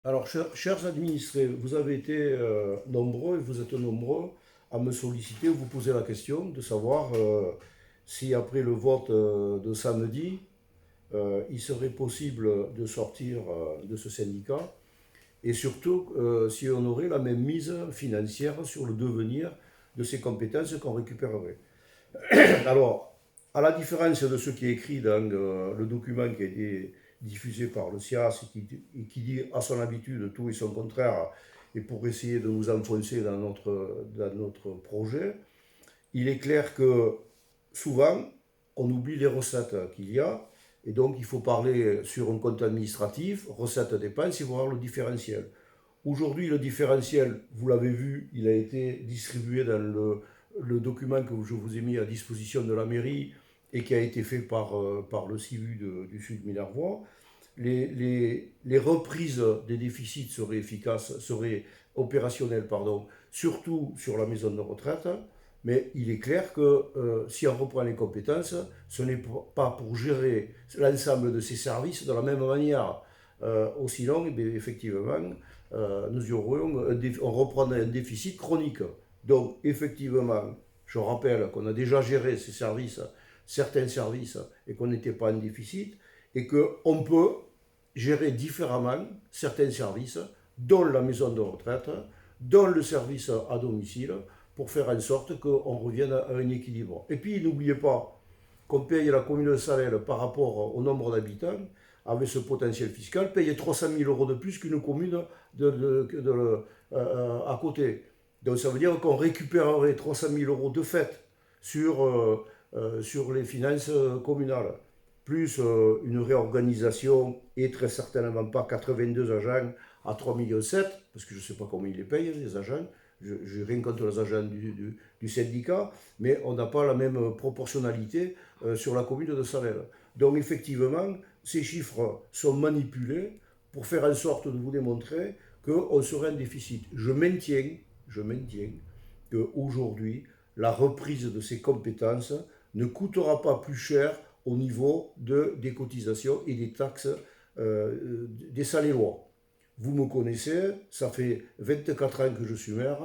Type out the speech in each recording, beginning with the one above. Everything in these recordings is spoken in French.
Alors, chers administrés, vous avez été nombreux, et vous êtes nombreux à me solliciter ou vous poser la question de savoir si après le vote de samedi, il serait possible de sortir de ce syndicat et surtout si on aurait la même mise financière sur le devenir de ces compétences qu'on récupérerait. Alors, à la différence de ce qui est écrit dans le document qui a été diffusé par le CIAS et qui dit à son habitude tout et son contraire, et pour essayer de nous enfoncer dans notre projet, il est clair que souvent, on oublie les recettes qu'il y a, et donc il faut parler sur un compte administratif, recettes dépenses, et voir le différentiel. Aujourd'hui, le différentiel, vous l'avez vu, il a été distribué dans le document que je vous ai mis à disposition de la mairie et qui a été fait par le CIVU du Sud Minervois. Les reprises des déficits seraient efficaces, seraient opérationnelles, pardon, surtout sur la maison de retraite. Mais il est clair que si on reprend les compétences, ce n'est pas pour gérer l'ensemble de ces services de la même manière. Sinon, eh effectivement, on reprendrait un déficit chronique. Donc, effectivement, je rappelle qu'on a déjà géré ces services, certains services, et qu'on n'était pas en déficit, et qu'on peut gérer différemment certains services, dont la maison de retraite, dont le service à domicile, pour faire en sorte qu'on revienne à un équilibre. Et puis, n'oubliez pas qu'on paye la commune de Salelles par rapport au nombre d'habitants, avec ce potentiel fiscal, paye 300 000 euros de plus qu'une commune à côté. Donc ça veut dire qu'on récupérerait 300 000 euros de fait sur les finances communales, plus une réorganisation et très certainement pas 82 agents à 3,7 millions, parce que je ne sais pas comment ils les payent, les agents. Je n'ai rien contre les agents du syndicat, mais on n'a pas la même proportionnalité sur la commune de Salelles. Donc effectivement, ces chiffres sont manipulés pour faire en sorte de vous démontrer qu'on serait en déficit. Je maintiens qu'aujourd'hui, la reprise de ces compétences ne coûtera pas plus cher au niveau des cotisations et des taxes des Salérois. Vous me connaissez, ça fait 24 ans que je suis maire,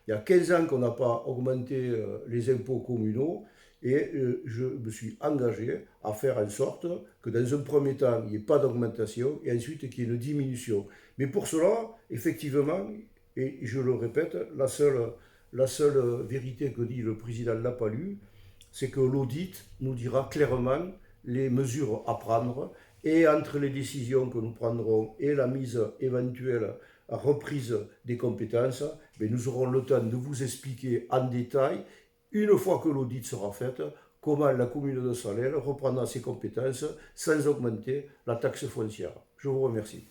il y a 15 ans qu'on n'a pas augmenté les impôts communaux, et je me suis engagé à faire en sorte que dans un premier temps, il n'y ait pas d'augmentation et ensuite qu'il y ait une diminution. Mais pour cela, effectivement, et je le répète, la seule vérité que dit le président Lapalu, c'est que l'audit nous dira clairement les mesures à prendre, et entre les décisions que nous prendrons et la mise éventuelle à reprise des compétences, nous aurons le temps de vous expliquer en détail, une fois que l'audit sera fait, comment la commune de Salelles reprendra ses compétences sans augmenter la taxe foncière. Je vous remercie.